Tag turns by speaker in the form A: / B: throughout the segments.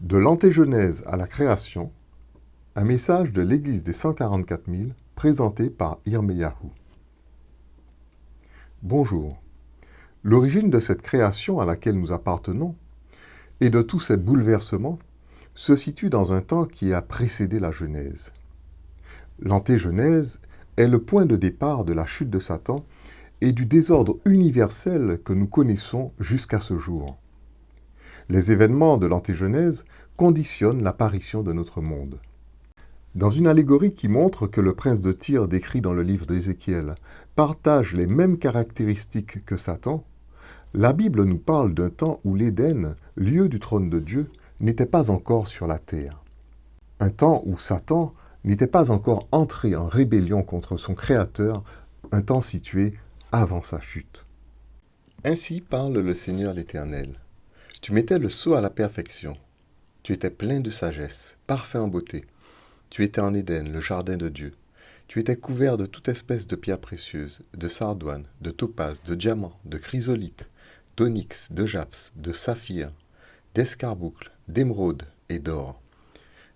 A: De l'antégenèse à la création, un message de l'Église des 144 000 présenté par Yirmeyahu. Bonjour. L'origine de cette création à laquelle nous appartenons et de tous ces bouleversements se situe dans un temps qui a précédé la Genèse. L'antégenèse est le point de départ de la chute de Satan et du désordre universel que nous connaissons jusqu'à ce jour. Les événements de l'antégenèse conditionnent l'apparition de notre monde. Dans une allégorie qui montre que le prince de Tyr décrit dans le livre d'Ézéchiel partage les mêmes caractéristiques que Satan, la Bible nous parle d'un temps où l'Éden, lieu du trône de Dieu, n'était pas encore sur la terre. Un temps où Satan n'était pas encore entré en rébellion contre son Créateur, un temps situé avant sa chute. Ainsi parle le Seigneur l'Éternel. Tu mettais le sceau à la perfection. Tu étais plein de sagesse, parfait en beauté. Tu étais en Éden, le jardin de Dieu. Tu étais couvert de toute espèce de pierres précieuses, de sardoine, de topaze, de diamants, de chrysolite, d'onyx, de japs, de saphir, d'escarboucle, d'émeraude et d'or.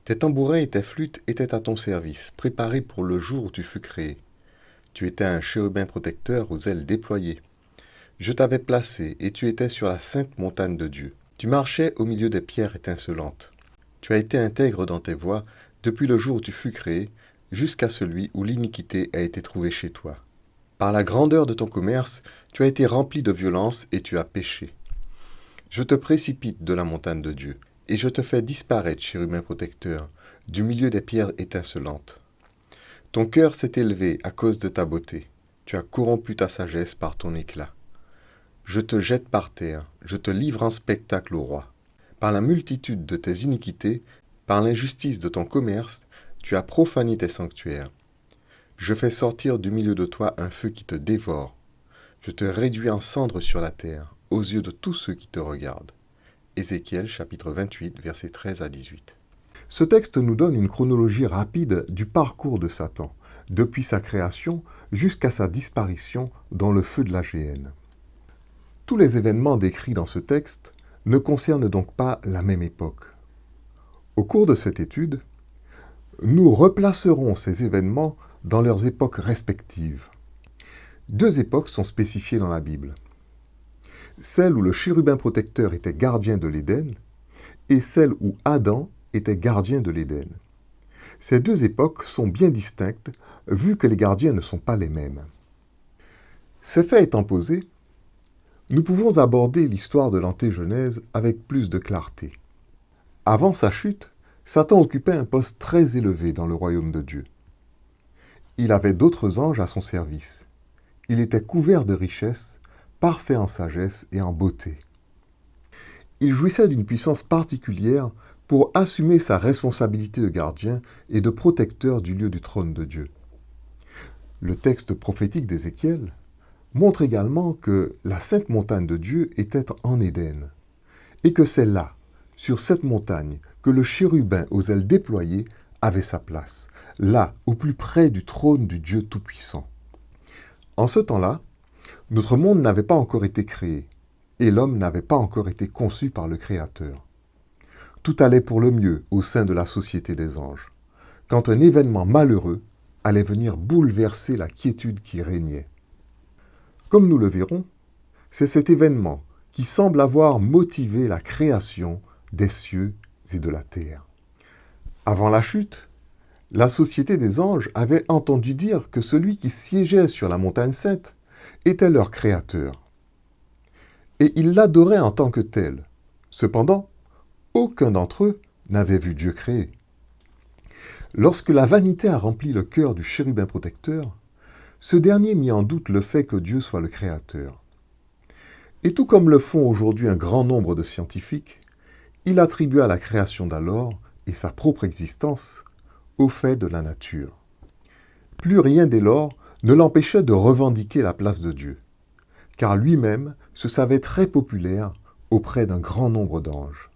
A: Tes tambourins et tes flûtes étaient à ton service, préparés pour le jour où tu fus créé. Tu étais un chérubin protecteur aux ailes déployées. Je t'avais placé et tu étais sur la sainte montagne de Dieu. Tu marchais au milieu des pierres étincelantes. Tu as été intègre dans tes voies depuis le jour où tu fus créé, jusqu'à celui où l'iniquité a été trouvée chez toi. Par la grandeur de ton commerce, tu as été rempli de violence et tu as péché. Je te précipite de la montagne de Dieu, et je te fais disparaître, chérubin protecteur, du milieu des pierres étincelantes. Ton cœur s'est élevé à cause de ta beauté. Tu as corrompu ta sagesse par ton éclat. Je te jette par terre, je te livre en spectacle au roi. Par la multitude de tes iniquités, par l'injustice de ton commerce, tu as profané tes sanctuaires. Je fais sortir du milieu de toi un feu qui te dévore. Je te réduis en cendres sur la terre, aux yeux de tous ceux qui te regardent. Ézéchiel chapitre 28, versets 13 à 18. Ce texte nous donne une chronologie rapide du parcours de Satan, depuis sa création jusqu'à sa disparition dans le feu de la géhenne. Tous les événements décrits dans ce texte ne concernent donc pas la même époque. Au cours de cette étude, nous replacerons ces événements dans leurs époques respectives. Deux époques sont spécifiées dans la Bible. Celle où le chérubin protecteur était gardien de l'Éden et celle où Adam était gardien de l'Éden. Ces deux époques sont bien distinctes vu que les gardiens ne sont pas les mêmes. Ces faits étant posés, nous pouvons aborder l'histoire de l'antégenèse avec plus de clarté. Avant sa chute, Satan occupait un poste très élevé dans le royaume de Dieu. Il avait d'autres anges à son service. Il était couvert de richesses, parfait en sagesse et en beauté. Il jouissait d'une puissance particulière pour assumer sa responsabilité de gardien et de protecteur du lieu du trône de Dieu. Le texte prophétique d'Ézéchiel montre également que la sainte montagne de Dieu était en Éden, et que c'est là, sur cette montagne, que le chérubin aux ailes déployées avait sa place, là, au plus près du trône du Dieu Tout-Puissant. En ce temps-là, notre monde n'avait pas encore été créé, et l'homme n'avait pas encore été conçu par le Créateur. Tout allait pour le mieux au sein de la société des anges, quand un événement malheureux allait venir bouleverser la quiétude qui régnait. Comme nous le verrons, c'est cet événement qui semble avoir motivé la création des cieux et de la terre. Avant la chute, la société des anges avait entendu dire que celui qui siégeait sur la montagne sainte était leur créateur. Et ils l'adoraient en tant que tel. Cependant, aucun d'entre eux n'avait vu Dieu créé. Lorsque la vanité a rempli le cœur du chérubin protecteur, ce dernier mit en doute le fait que Dieu soit le Créateur. Et tout comme le font aujourd'hui un grand nombre de scientifiques, il attribua la création d'alors et sa propre existence au fait de la nature. Plus rien dès lors ne l'empêchait de revendiquer la place de Dieu, car lui-même se savait très populaire auprès d'un grand nombre d'anges.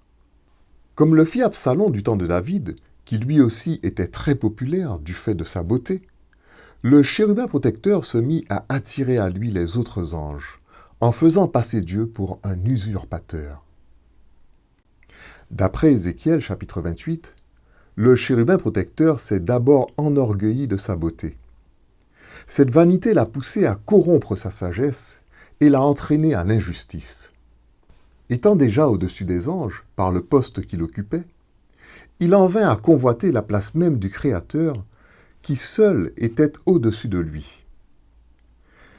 A: Comme le fit Absalom du temps de David, qui lui aussi était très populaire du fait de sa beauté, le chérubin protecteur se mit à attirer à lui les autres anges, en faisant passer Dieu pour un usurpateur. D'après Ézéchiel chapitre 28, le chérubin protecteur s'est d'abord enorgueilli de sa beauté. Cette vanité l'a poussé à corrompre sa sagesse et l'a entraîné à l'injustice. Étant déjà au-dessus des anges, par le poste qu'il occupait, il en vint à convoiter la place même du Créateur, qui seul était au-dessus de lui.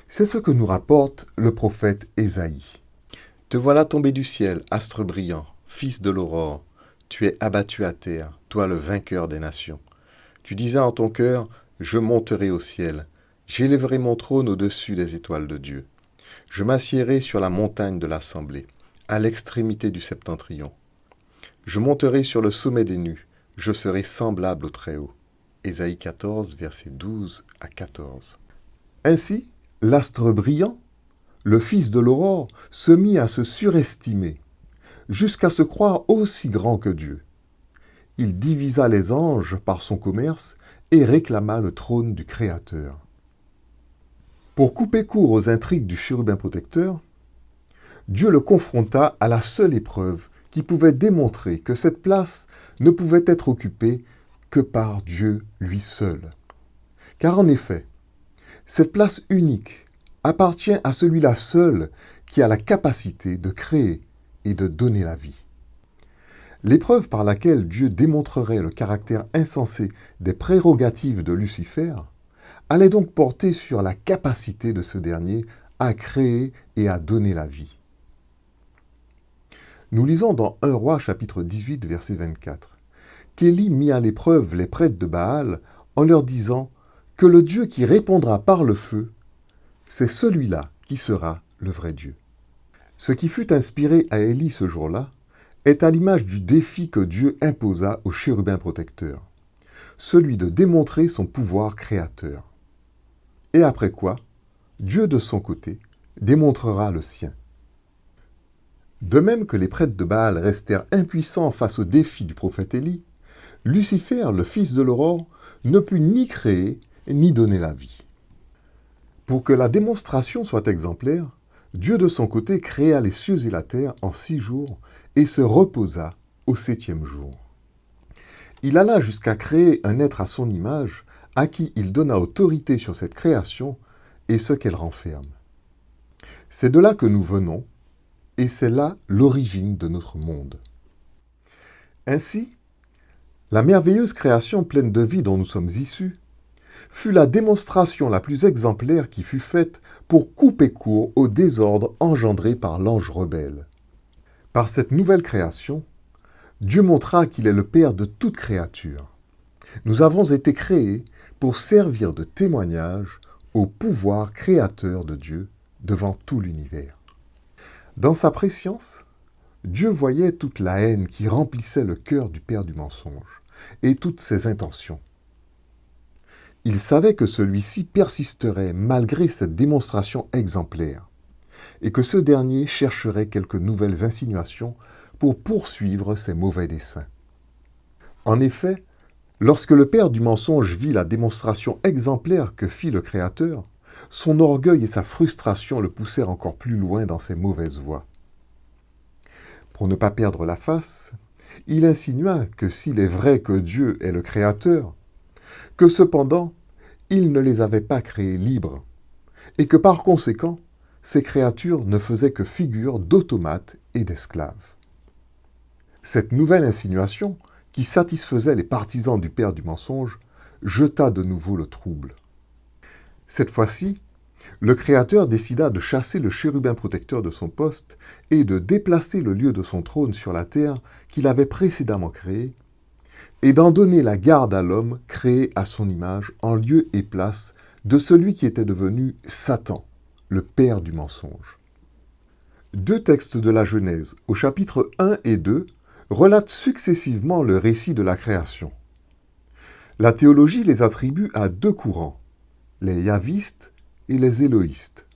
A: C'est ce que nous rapporte le prophète Ésaïe. « Te voilà tombé du ciel, astre brillant, fils de l'aurore. Tu es abattu à terre, toi le vainqueur des nations. Tu disais en ton cœur, je monterai au ciel. J'élèverai mon trône au-dessus des étoiles de Dieu. Je m'assiérai sur la montagne de l'assemblée, à l'extrémité du septentrion. Je monterai sur le sommet des nues, je serai semblable au Très-Haut. » Ésaïe 14, versets 12 à 14. Ainsi, l'astre brillant, le fils de l'aurore, se mit à se surestimer, jusqu'à se croire aussi grand que Dieu. Il divisa les anges par son commerce et réclama le trône du Créateur. Pour couper court aux intrigues du chérubin protecteur, Dieu le confronta à la seule épreuve qui pouvait démontrer que cette place ne pouvait être occupée que par Dieu lui seul. Car en effet, cette place unique appartient à celui-là seul qui a la capacité de créer et de donner la vie. L'épreuve par laquelle Dieu démontrerait le caractère insensé des prérogatives de Lucifer allait donc porter sur la capacité de ce dernier à créer et à donner la vie. Nous lisons dans 1 Roi chapitre 18 verset 24 qu'Élie mit à l'épreuve les prêtres de Baal en leur disant que le Dieu qui répondra par le feu, c'est celui-là qui sera le vrai Dieu. Ce qui fut inspiré à Élie ce jour-là est à l'image du défi que Dieu imposa au chérubin protecteur, celui de démontrer son pouvoir créateur. Et après quoi, Dieu de son côté démontrera le sien. De même que les prêtres de Baal restèrent impuissants face au défi du prophète Élie, Lucifer, le fils de l'aurore, ne put ni créer ni donner la vie. Pour que la démonstration soit exemplaire, Dieu de son côté créa les cieux et la terre en 6 jours et se reposa au 7e jour. Il alla jusqu'à créer un être à son image, à qui il donna autorité sur cette création et ce qu'elle renferme. C'est de là que nous venons, et c'est là l'origine de notre monde. Ainsi, la merveilleuse création pleine de vie dont nous sommes issus fut la démonstration la plus exemplaire qui fut faite pour couper court au désordre engendré par l'ange rebelle. Par cette nouvelle création, Dieu montra qu'il est le Père de toute créature. Nous avons été créés pour servir de témoignage au pouvoir créateur de Dieu devant tout l'univers. Dans sa préscience, Dieu voyait toute la haine qui remplissait le cœur du père du mensonge et toutes ses intentions. Il savait que celui-ci persisterait malgré cette démonstration exemplaire et que ce dernier chercherait quelques nouvelles insinuations pour poursuivre ses mauvais desseins. En effet, lorsque le père du mensonge vit la démonstration exemplaire que fit le Créateur, son orgueil et sa frustration le poussèrent encore plus loin dans ses mauvaises voies. Pour ne pas perdre la face, il insinua que s'il est vrai que Dieu est le Créateur, que cependant, il ne les avait pas créés libres, et que par conséquent, ces créatures ne faisaient que figure d'automates et d'esclaves. Cette nouvelle insinuation, qui satisfaisait les partisans du père du mensonge, jeta de nouveau le trouble. Cette fois-ci, le Créateur décida de chasser le chérubin protecteur de son poste et de déplacer le lieu de son trône sur la terre qu'il avait précédemment créé, et d'en donner la garde à l'homme créé à son image en lieu et place de celui qui était devenu Satan, le père du mensonge. 2 textes de la Genèse, au chapitre 1 et 2, relatent successivement le récit de la création. La théologie les attribue à 2 courants, les yavistes et les éloïstes.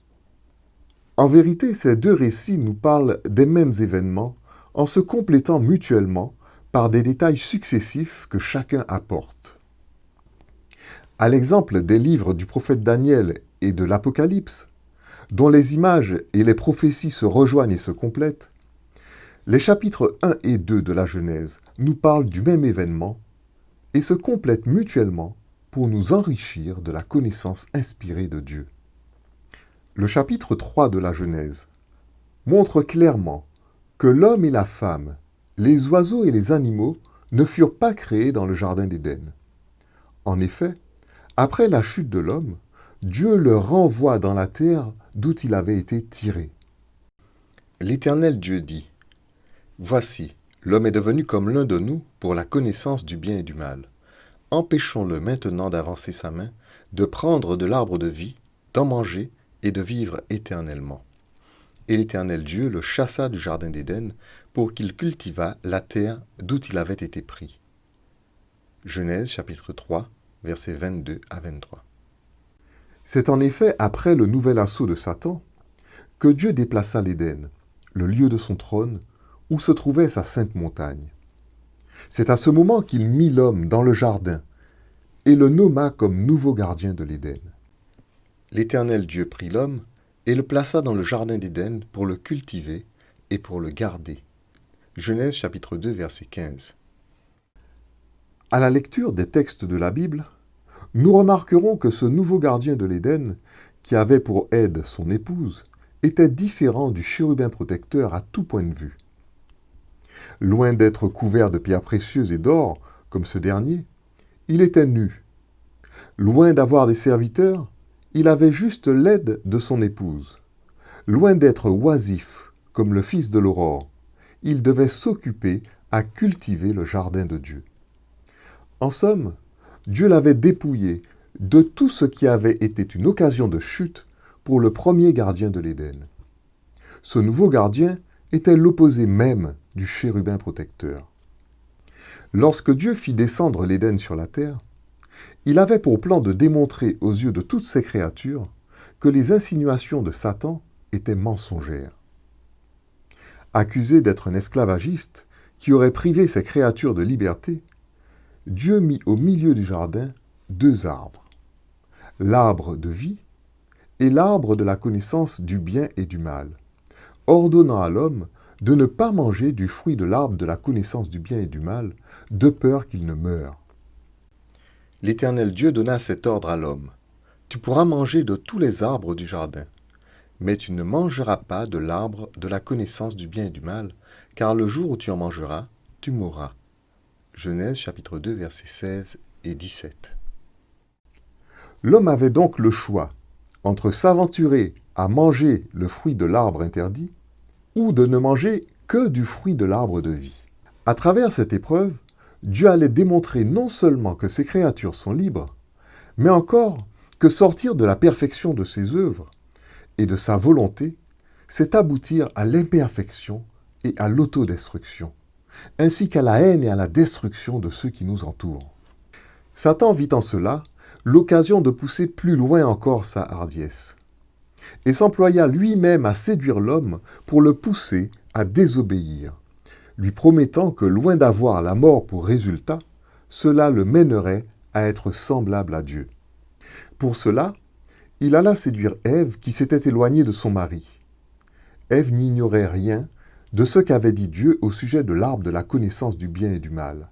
A: En vérité, ces 2 récits nous parlent des mêmes événements en se complétant mutuellement par des détails successifs que chacun apporte. À l'exemple des livres du prophète Daniel et de l'Apocalypse, dont les images et les prophéties se rejoignent et se complètent, Les chapitres 1 et 2 de la Genèse nous parlent du même événement et se complètent mutuellement pour nous enrichir de la connaissance inspirée de Dieu. Le chapitre 3 de la Genèse montre clairement que l'homme et la femme, les oiseaux et les animaux ne furent pas créés dans le jardin d'Éden. En effet, après la chute de l'homme, Dieu le renvoie dans la terre d'où il avait été tiré.
B: L'Éternel Dieu dit : Voici, l'homme est devenu comme l'un de nous pour la connaissance du bien et du mal. Empêchons-le maintenant d'avancer sa main, de prendre de l'arbre de vie, d'en manger et de vivre éternellement. Et l'Éternel Dieu le chassa du jardin d'Éden pour qu'il cultivât la terre d'où il avait été pris. Genèse chapitre 3, versets 22 à 23.
A: C'est en effet après le nouvel assaut de Satan que Dieu déplaça l'Éden, le lieu de son trône, où se trouvait sa sainte montagne. C'est à ce moment qu'il mit l'homme dans le jardin et le nomma comme nouveau gardien de l'Éden.
B: L'Éternel Dieu prit l'homme et le plaça dans le jardin d'Éden pour le cultiver et pour le garder. Genèse chapitre 2, verset 15.
A: À la lecture des textes de la Bible, nous remarquerons que ce nouveau gardien de l'Éden, qui avait pour aide son épouse, était différent du chérubin protecteur à tout point de vue. Loin d'être couvert de pierres précieuses et d'or, comme ce dernier, il était nu. Loin d'avoir des serviteurs, il avait juste l'aide de son épouse. Loin d'être oisif, comme le fils de l'aurore, il devait s'occuper à cultiver le jardin de Dieu. En somme, Dieu l'avait dépouillé de tout ce qui avait été une occasion de chute pour le premier gardien de l'Éden. Ce nouveau gardien était l'opposé même du chérubin protecteur. Lorsque Dieu fit descendre l'Éden sur la terre, il avait pour plan de démontrer aux yeux de toutes ses créatures que les insinuations de Satan étaient mensongères. Accusé d'être un esclavagiste qui aurait privé ses créatures de liberté, Dieu mit au milieu du jardin 2 arbres, l'arbre de vie et l'arbre de la connaissance du bien et du mal, ordonnant à l'homme de ne pas manger du fruit de l'arbre de la connaissance du bien et du mal, de peur qu'il ne meure.
B: L'Éternel Dieu donna cet ordre à l'homme : Tu pourras manger de tous les arbres du jardin, mais tu ne mangeras pas de l'arbre de la connaissance du bien et du mal, car le jour où tu en mangeras, tu mourras. Genèse chapitre 2, versets 16 et 17.
A: L'homme avait donc le choix entre s'aventurer à manger le fruit de l'arbre interdit ou de ne manger que du fruit de l'arbre de vie. À travers cette épreuve, Dieu allait démontrer non seulement que ses créatures sont libres, mais encore que sortir de la perfection de ses œuvres et de sa volonté, c'est aboutir à l'imperfection et à l'autodestruction, ainsi qu'à la haine et à la destruction de ceux qui nous entourent. Satan vit en cela l'occasion de pousser plus loin encore sa hardiesse, et s'employa lui-même à séduire l'homme pour le pousser à désobéir, lui promettant que loin d'avoir la mort pour résultat, cela le mènerait à être semblable à Dieu. Pour cela, il alla séduire Ève qui s'était éloignée de son mari. Ève n'ignorait rien de ce qu'avait dit Dieu au sujet de l'arbre de la connaissance du bien et du mal.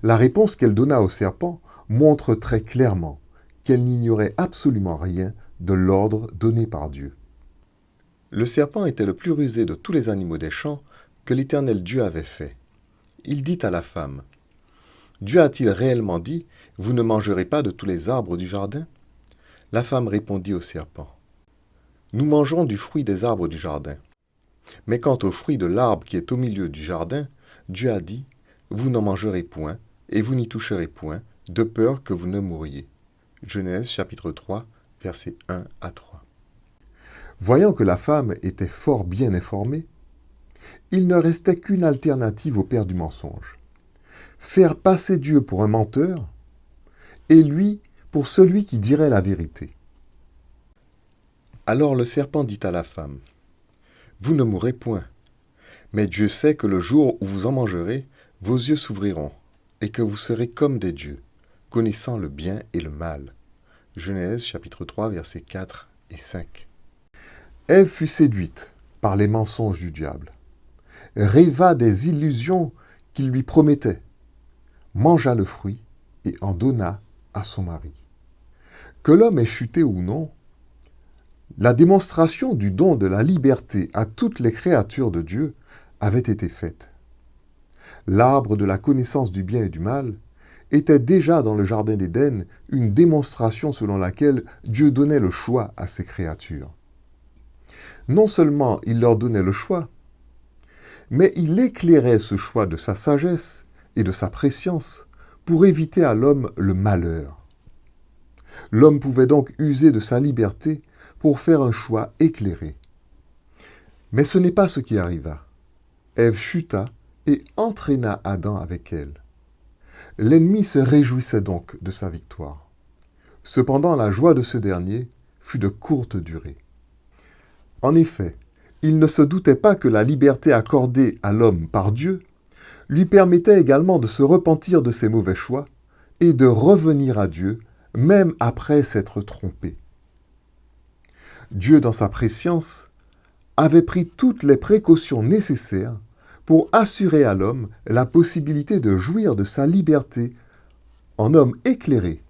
A: La réponse qu'elle donna au serpent montre très clairement qu'elle n'ignorait absolument rien de l'ordre donné par Dieu.
B: Le serpent était le plus rusé de tous les animaux des champs que l'Éternel Dieu avait fait. Il dit à la femme : Dieu a-t-il réellement dit : Vous ne mangerez pas de tous les arbres du jardin ? La femme répondit au serpent : Nous mangerons du fruit des arbres du jardin. Mais quant au fruit de l'arbre qui est au milieu du jardin, Dieu a dit : Vous n'en mangerez point, et vous n'y toucherez point, de peur que vous ne mouriez. Genèse chapitre 3, versets 1 à 3.
A: Voyant que la femme était fort bien informée, il ne restait qu'une alternative au père du mensonge. Faire passer Dieu pour un menteur et lui pour celui qui dirait la vérité.
B: Alors le serpent dit à la femme : Vous ne mourrez point, mais Dieu sait que le jour où vous en mangerez, vos yeux s'ouvriront, et que vous serez comme des dieux, connaissant le bien et le mal. Genèse chapitre 3, versets 4 et 5.
A: Ève fut séduite par les mensonges du diable. rêva des illusions qu'il lui promettait, mangea le fruit et en donna à son mari. Que l'homme ait chuté ou non, la démonstration du don de la liberté à toutes les créatures de Dieu avait été faite. L'arbre de la connaissance du bien et du mal était déjà dans le jardin d'Éden une démonstration selon laquelle Dieu donnait le choix à ses créatures. Non seulement il leur donnait le choix, mais il éclairait ce choix de sa sagesse et de sa prescience pour éviter à l'homme le malheur. L'homme pouvait donc user de sa liberté pour faire un choix éclairé. Mais ce n'est pas ce qui arriva. Ève chuta et entraîna Adam avec elle. L'ennemi se réjouissait donc de sa victoire. Cependant, la joie de ce dernier fut de courte durée. En effet, il ne se doutait pas que la liberté accordée à l'homme par Dieu lui permettait également de se repentir de ses mauvais choix et de revenir à Dieu, même après s'être trompé. Dieu, dans sa prescience, avait pris toutes les précautions nécessaires pour assurer à l'homme la possibilité de jouir de sa liberté en homme éclairé,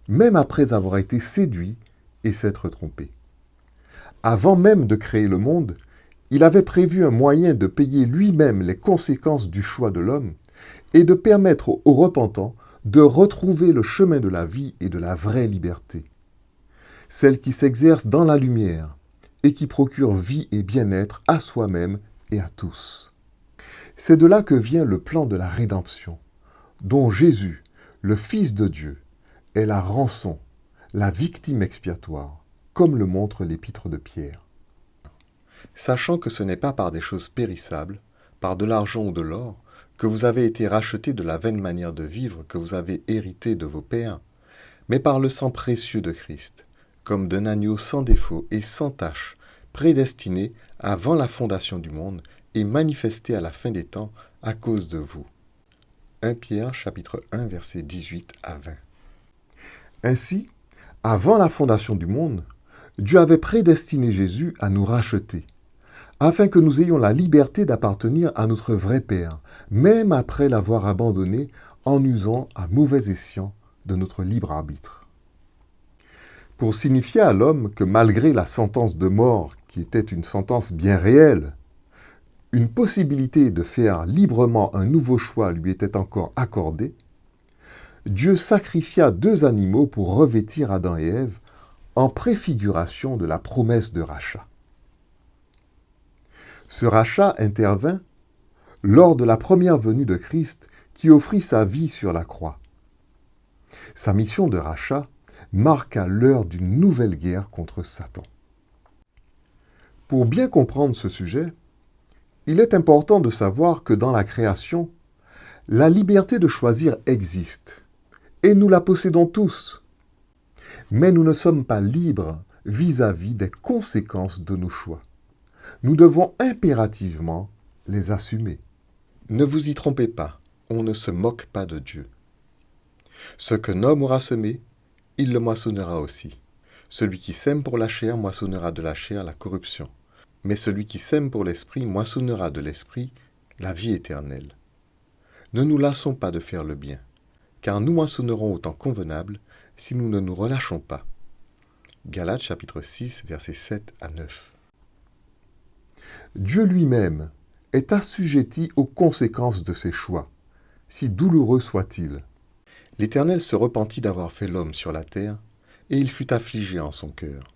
A: même après avoir été séduit et s'être trompé. Avant même de créer le monde, il avait prévu un moyen de payer lui-même les conséquences du choix de l'homme et de permettre aux repentants de retrouver le chemin de la vie et de la vraie liberté, celle qui s'exerce dans la lumière et qui procure vie et bien-être à soi-même et à tous. C'est de là que vient le plan de la rédemption, dont Jésus, le Fils de Dieu, est la rançon, la victime expiatoire, comme le montre l'épître de Pierre.
B: Sachant que ce n'est pas par des choses périssables, par de l'argent ou de l'or, que vous avez été rachetés de la vaine manière de vivre que vous avez hérité de vos pères, mais par le sang précieux de Christ, comme d'un agneau sans défaut et sans tache, prédestiné avant la fondation du monde et manifesté à la fin des temps à cause de vous. 1 Pierre chapitre 1 versets 18 à 20.
A: Ainsi, avant la fondation du monde, Dieu avait prédestiné Jésus à nous racheter, afin que nous ayons la liberté d'appartenir à notre vrai Père, même après l'avoir abandonné en usant à mauvais escient de notre libre arbitre. Pour signifier à l'homme que malgré la sentence de mort, qui était une sentence bien réelle, une possibilité de faire librement un nouveau choix lui était encore accordée, Dieu sacrifia 2 animaux pour revêtir Adam et Ève en préfiguration de la promesse de rachat. Ce rachat intervint lors de la première venue de Christ qui offrit sa vie sur la croix. Sa mission de rachat marqua l'heure d'une nouvelle guerre contre Satan. Pour bien comprendre ce sujet, il est important de savoir que dans la création, la liberté de choisir existe, et nous la possédons tous. Mais nous ne sommes pas libres vis-à-vis des conséquences de nos choix. Nous devons impérativement les assumer.
B: Ne vous y trompez pas, on ne se moque pas de Dieu. Ce qu'un homme aura semé, il le moissonnera aussi. Celui qui sème pour la chair moissonnera de la chair la corruption. Mais celui qui sème pour l'esprit moissonnera de l'esprit la vie éternelle. Ne nous lassons pas de faire le bien, car nous moissonnerons au temps convenable si nous ne nous relâchons pas. Galates chapitre 6, versets 7 à 9.
A: Dieu lui-même est assujetti aux conséquences de ses choix, si douloureux soient-ils.
B: L'Éternel se repentit d'avoir fait l'homme sur la terre, et il fut affligé en son cœur.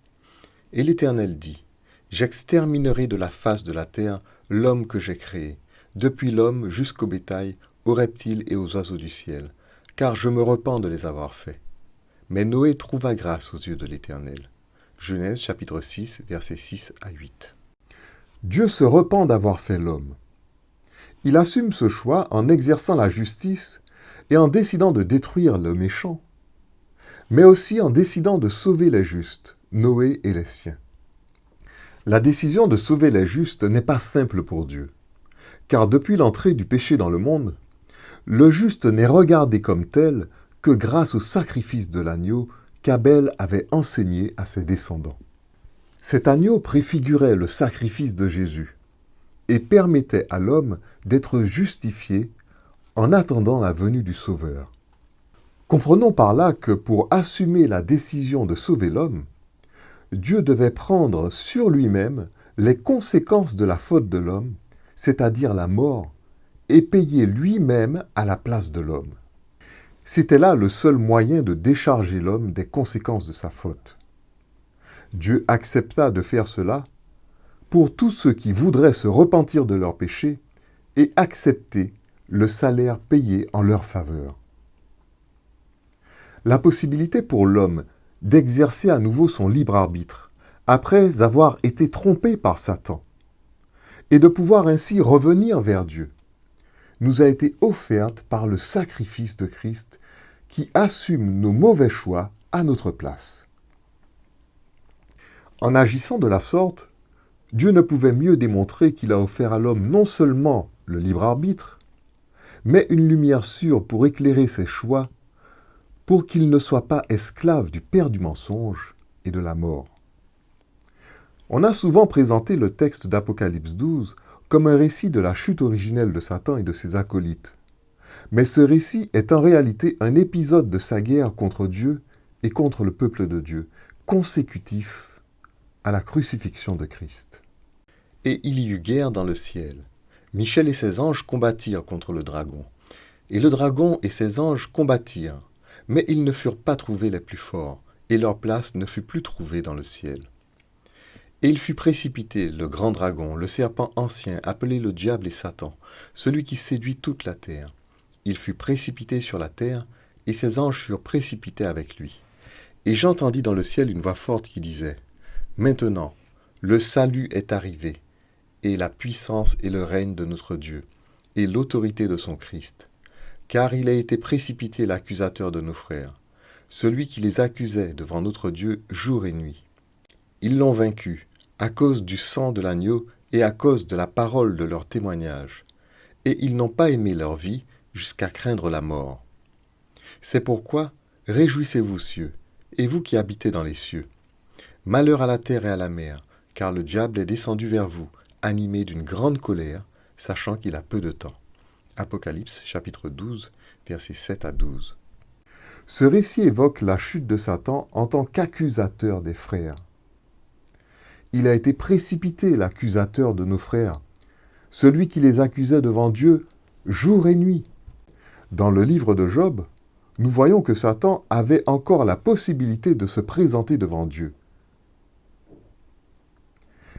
B: Et l'Éternel dit, « J'exterminerai de la face de la terre l'homme que j'ai créé, depuis l'homme jusqu'au bétail, aux reptiles et aux oiseaux du ciel, car je me repens de les avoir faits. » Mais Noé trouva grâce aux yeux de l'Éternel. Genèse chapitre 6, versets 6 à 8.
A: Dieu se repent d'avoir fait l'homme. Il assume ce choix en exerçant la justice et en décidant de détruire le méchant, mais aussi en décidant de sauver les justes, Noé et les siens. La décision de sauver les justes n'est pas simple pour Dieu, car depuis l'entrée du péché dans le monde, le juste n'est regardé comme tel que grâce au sacrifice de l'agneau qu'Abel avait enseigné à ses descendants. Cet agneau préfigurait le sacrifice de Jésus, et permettait à l'homme d'être justifié en attendant la venue du Sauveur. Comprenons par là que pour assumer la décision de sauver l'homme, Dieu devait prendre sur lui-même les conséquences de la faute de l'homme, c'est-à-dire la mort, et payer lui-même à la place de l'homme. C'était là le seul moyen de décharger l'homme des conséquences de sa faute. Dieu accepta de faire cela pour tous ceux qui voudraient se repentir de leurs péchés et accepter le salaire payé en leur faveur. La possibilité pour l'homme d'exercer à nouveau son libre arbitre, après avoir été trompé par Satan, et de pouvoir ainsi revenir vers Dieu, nous a été offerte par le sacrifice de Christ qui assume nos mauvais choix à notre place. En agissant de la sorte, Dieu ne pouvait mieux démontrer qu'il a offert à l'homme non seulement le libre arbitre, mais une lumière sûre pour éclairer ses choix, pour qu'il ne soit pas esclave du père du mensonge et de la mort. On a souvent présenté le texte d'Apocalypse 12 comme un récit de la chute originelle de Satan et de ses acolytes. Mais ce récit est en réalité un épisode de sa guerre contre Dieu et contre le peuple de Dieu, consécutif à la crucifixion de Christ.
B: Et il y eut guerre dans le ciel. Michel et ses anges combattirent contre le dragon. Et le dragon et ses anges combattirent. Mais ils ne furent pas trouvés les plus forts, et leur place ne fut plus trouvée dans le ciel. Et il fut précipité, le grand dragon, le serpent ancien, appelé le diable et Satan, celui qui séduit toute la terre. Il fut précipité sur la terre, et ses anges furent précipités avec lui. Et j'entendis dans le ciel une voix forte qui disait : « Maintenant, le salut est arrivé, et la puissance et le règne de notre Dieu, et l'autorité de son Christ. Car il a été précipité l'accusateur de nos frères, celui qui les accusait devant notre Dieu jour et nuit. Ils l'ont vaincu, à cause du sang de l'agneau et à cause de la parole de leur témoignage, et ils n'ont pas aimé leur vie jusqu'à craindre la mort. C'est pourquoi, réjouissez-vous cieux, et vous qui habitez dans les cieux. Malheur à la terre et à la mer, car le diable est descendu vers vous, animé d'une grande colère, sachant qu'il a peu de temps. » Apocalypse chapitre 12, versets 7 à 12.
A: Ce récit évoque la chute de Satan en tant qu'accusateur des frères. Il a été précipité, l'accusateur de nos frères, celui qui les accusait devant Dieu jour et nuit. Dans le livre de Job, nous voyons que Satan avait encore la possibilité de se présenter devant Dieu.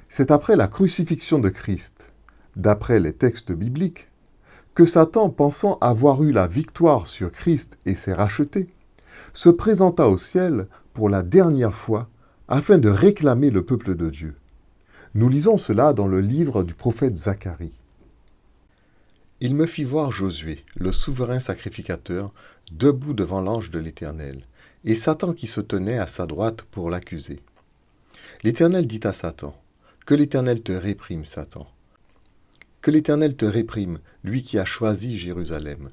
A: C'est après la crucifixion de Christ, d'après les textes bibliques, que Satan, pensant avoir eu la victoire sur Christ et ses rachetés, se présenta au ciel pour la dernière fois afin de réclamer le peuple de Dieu. Nous lisons cela dans le livre du prophète Zacharie.
B: Il me fit voir Josué, le souverain sacrificateur, debout devant l'ange de l'Éternel, et Satan qui se tenait à sa droite pour l'accuser. L'Éternel dit à Satan : « Que l'Éternel te réprime, Satan. Que l'Éternel te réprime, lui qui a choisi Jérusalem.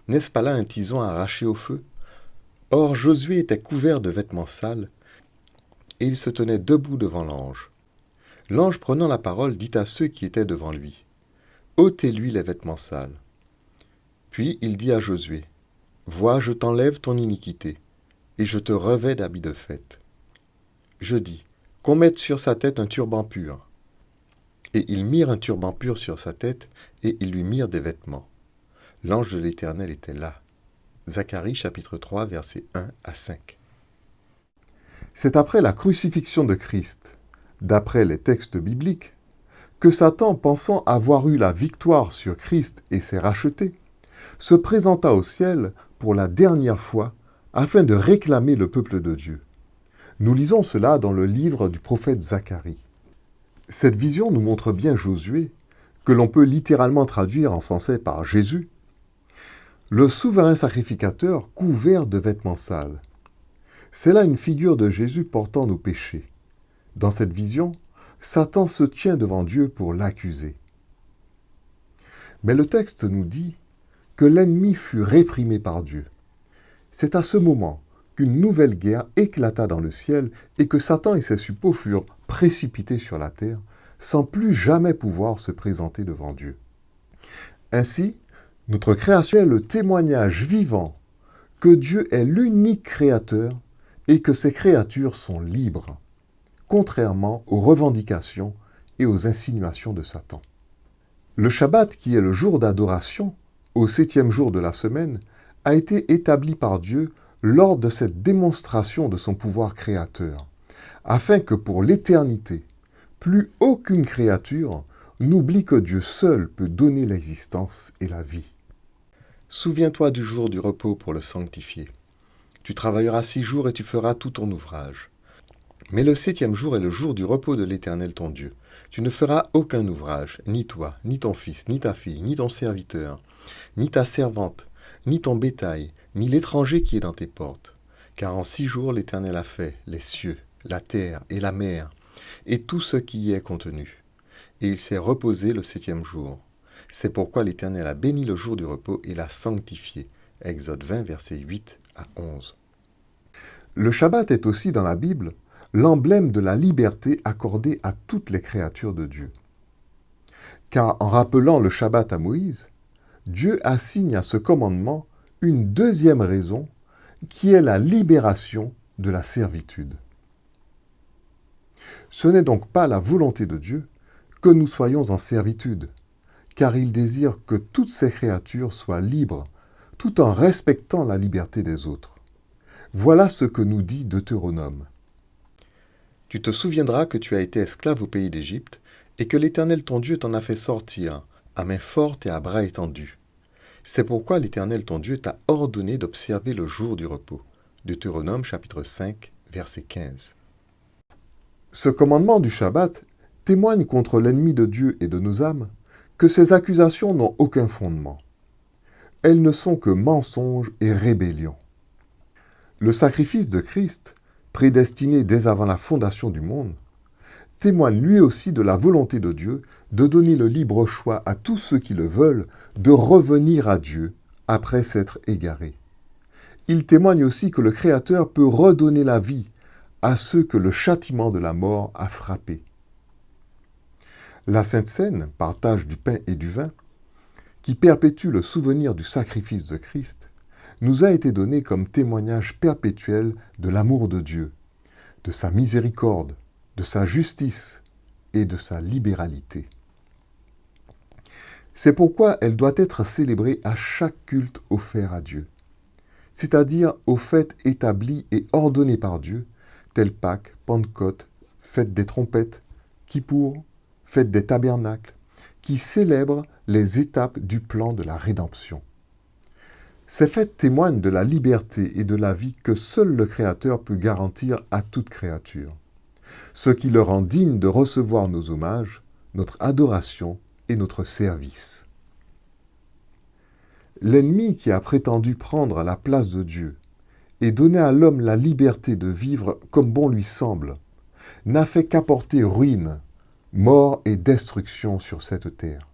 B: N'est-ce pas là un tison arraché au feu ? » Or Josué était couvert de vêtements sales, et il se tenait debout devant l'ange. L'ange prenant la parole dit à ceux qui étaient devant lui : « ôtez-lui les vêtements sales. » Puis il dit à Josué : « Vois, je t'enlève ton iniquité, et je te revêts d'habits de fête. » Je dis : « Qu'on mette sur sa tête un turban pur. » Et ils mirent un turban pur sur sa tête, et ils lui mirent des vêtements. L'ange de l'Éternel était là. Zacharie chapitre 3, versets 1 à 5.
A: C'est après la crucifixion de Christ, d'après les textes bibliques, que Satan, pensant avoir eu la victoire sur Christ et ses rachetés, se présenta au ciel pour la dernière fois afin de réclamer le peuple de Dieu. Nous lisons cela dans le livre du prophète Zacharie. Cette vision nous montre bien Josué, que l'on peut littéralement traduire en français par Jésus, le souverain sacrificateur couvert de vêtements sales. C'est là une figure de Jésus portant nos péchés. Dans cette vision, Satan se tient devant Dieu pour l'accuser. Mais le texte nous dit que l'ennemi fut réprimé par Dieu. C'est à ce moment qu'une nouvelle guerre éclata dans le ciel et que Satan et ses suppôts furent précipités sur la terre, sans plus jamais pouvoir se présenter devant Dieu. Ainsi, notre création est le témoignage vivant que Dieu est l'unique créateur et que ses créatures sont libres, contrairement aux revendications et aux insinuations de Satan. Le Shabbat, qui est le jour d'adoration, au 7e jour de la semaine, a été établi par Dieu lors de cette démonstration de son pouvoir créateur, afin que pour l'éternité, plus aucune créature n'oublie que Dieu seul peut donner l'existence et la vie.
B: Souviens-toi du jour du repos pour le sanctifier. Tu travailleras 6 jours et tu feras tout ton ouvrage. Mais le 7e jour est le jour du repos de l'Éternel ton Dieu. Tu ne feras aucun ouvrage, ni toi, ni ton fils, ni ta fille, ni ton serviteur, ni ta servante, ni ton bétail, ni l'étranger qui est dans tes portes. Car en 6 jours l'Éternel a fait les cieux, la terre et la mer, et tout ce qui y est contenu. Et il s'est reposé le 7e jour. C'est pourquoi l'Éternel a béni le jour du repos et l'a sanctifié. Exode 20, versets 8 à 11.
A: Le Shabbat est aussi dans la Bible l'emblème de la liberté accordée à toutes les créatures de Dieu. Car en rappelant le Shabbat à Moïse, Dieu assigne à ce commandement une deuxième raison qui est la libération de la servitude. Ce n'est donc pas la volonté de Dieu que nous soyons en servitude, car il désire que toutes ces créatures soient libres, tout en respectant la liberté des autres. Voilà ce que nous dit Deutéronome.
B: Tu te souviendras que tu as été esclave au pays d'Égypte, et que l'Éternel ton Dieu t'en a fait sortir, à main forte et à bras étendus. C'est pourquoi l'Éternel ton Dieu t'a ordonné d'observer le jour du repos. Deutéronome chapitre 5, verset 15.
A: Ce commandement du Shabbat témoigne contre l'ennemi de Dieu et de nos âmes que ces accusations n'ont aucun fondement. Elles ne sont que mensonges et rébellion. Le sacrifice de Christ, prédestiné dès avant la fondation du monde, témoigne lui aussi de la volonté de Dieu de donner le libre choix à tous ceux qui le veulent de revenir à Dieu après s'être égarés. Il témoigne aussi que le Créateur peut redonner la vie à ceux que le châtiment de la mort a frappés. La Sainte Seine, partage du pain et du vin, qui perpétue le souvenir du sacrifice de Christ, nous a été donnée comme témoignage perpétuel de l'amour de Dieu, de sa miséricorde, de sa justice et de sa libéralité. C'est pourquoi elle doit être célébrée à chaque culte offert à Dieu, c'est-à-dire aux fêtes établies et ordonnées par Dieu, telles Pâques, Pentecôte, fête des trompettes, Kippour, fête des tabernacles, qui célèbrent les étapes du plan de la rédemption. Ces fêtes témoignent de la liberté et de la vie que seul le Créateur peut garantir à toute créature, ce qui le rend digne de recevoir nos hommages, notre adoration et notre service. L'ennemi qui a prétendu prendre la place de Dieu et donner à l'homme la liberté de vivre comme bon lui semble, n'a fait qu'apporter ruine, mort et destruction sur cette terre.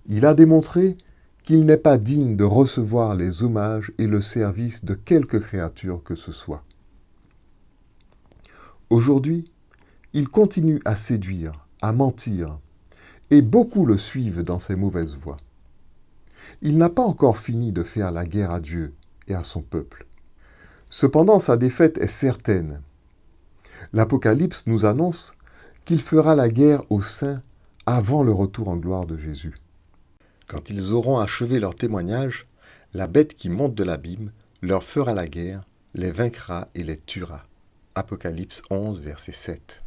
A: Il a démontré qu'il n'est pas digne de recevoir les hommages et le service de quelque créature que ce soit. Aujourd'hui, il continue à séduire, à mentir, et beaucoup le suivent dans ses mauvaises voies. Il n'a pas encore fini de faire la guerre à Dieu et à son peuple. Cependant, sa défaite est certaine. L'Apocalypse nous annonce qu'il fera la guerre aux saints avant le retour en gloire de Jésus.
B: Quand ils auront achevé leur témoignage, la bête qui monte de l'abîme leur fera la guerre, les vaincra et les tuera. Apocalypse 11, verset 7.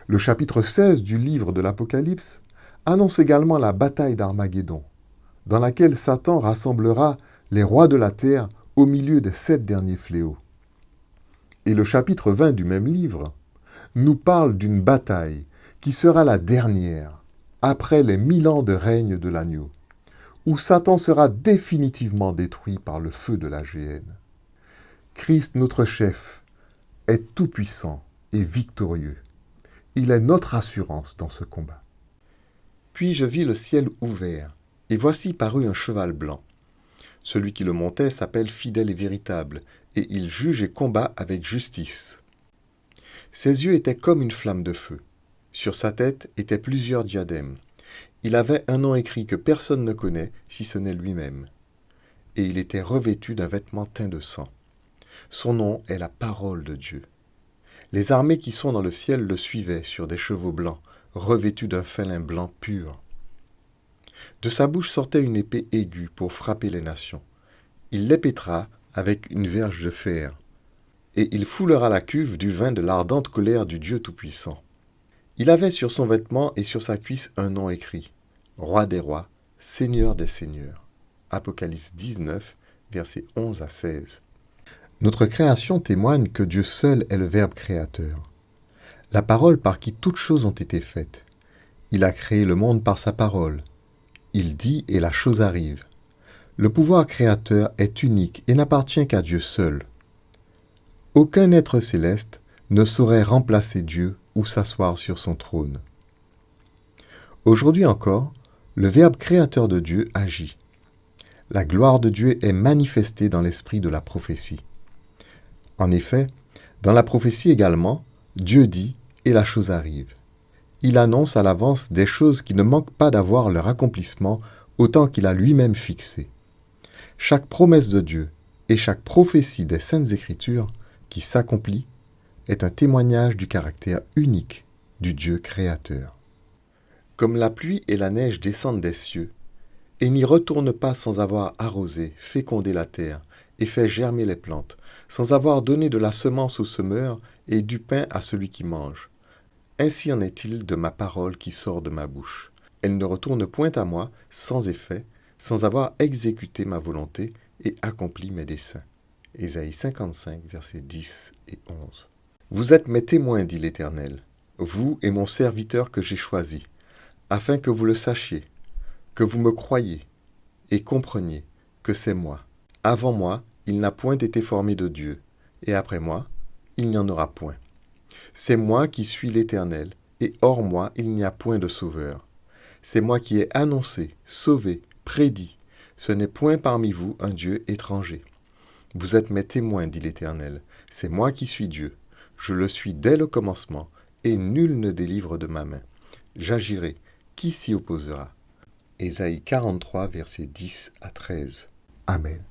A: Le chapitre 16 du livre de l'Apocalypse annonce également la bataille d'Armageddon, dans laquelle Satan rassemblera les rois de la terre au milieu des 7 derniers fléaux. Et le chapitre 20 du même livre nous parle d'une bataille qui sera la dernière, après les 1000 ans de règne de l'agneau, où Satan sera définitivement détruit par le feu de la géhenne. Christ, notre chef, est tout-puissant et victorieux. Il est notre assurance dans ce combat.
B: Puis je vis le ciel ouvert, et voici parut un cheval blanc. Celui qui le montait s'appelle Fidèle et Véritable, et il juge et combat avec justice. Ses yeux étaient comme une flamme de feu, Sur sa tête étaient plusieurs diadèmes. Il avait un nom écrit que personne ne connaît, si ce n'est lui-même. Et il était revêtu d'un vêtement teint de sang. Son nom est la parole de Dieu. Les armées qui sont dans le ciel le suivaient sur des chevaux blancs, revêtus d'un fin lin blanc pur. De sa bouche sortait une épée aiguë pour frapper les nations. Il les pétra avec une verge de fer, et il foulera la cuve du vin de l'ardente colère du Dieu Tout-Puissant. Il avait sur son vêtement et sur sa cuisse un nom écrit, Roi des rois, Seigneur des seigneurs. Apocalypse 19, versets 11 à 16. Notre création témoigne que Dieu seul est le Verbe créateur, la parole par qui toutes choses ont été faites. Il a créé le monde par sa parole. Il dit et la chose arrive. Le pouvoir créateur est unique et n'appartient qu'à Dieu seul. Aucun être céleste ne saurait remplacer Dieu ou s'asseoir sur son trône. Aujourd'hui encore, le Verbe créateur de Dieu agit. La gloire de Dieu est manifestée dans l'esprit de la prophétie. En effet, dans la prophétie également, Dieu dit et la chose arrive. Il annonce à l'avance des choses qui ne manquent pas d'avoir leur accomplissement au temps qu'il a lui-même fixé. Chaque promesse de Dieu et chaque prophétie des Saintes Écritures qui s'accomplit est un témoignage du caractère unique du Dieu créateur. Comme la pluie et la neige descendent des cieux, et n'y retournent pas sans avoir arrosé, fécondé la terre, et fait germer les plantes, sans avoir donné de la semence au semeur et du pain à celui qui mange. Ainsi en est-il de ma parole qui sort de ma bouche. Elle ne retourne point à moi sans effet, sans avoir exécuté ma volonté et accompli mes desseins. Ésaïe 55, versets 10 et 11. Vous êtes mes témoins, dit l'Éternel, vous et mon serviteur que j'ai choisi, afin que vous le sachiez, que vous me croyiez et compreniez que c'est moi. Avant moi, il n'a point été formé de Dieu, et après moi, il n'y en aura point. C'est moi qui suis l'Éternel, et hors moi, il n'y a point de sauveur. C'est moi qui ai annoncé, sauvé, prédit. Ce n'est point parmi vous un Dieu étranger. Vous êtes mes témoins, dit l'Éternel. C'est moi qui suis Dieu. Je le suis dès le commencement, et nul ne délivre de ma main. J'agirai. Qui s'y opposera? Ésaïe 43, versets 10 à 13.
A: Amen.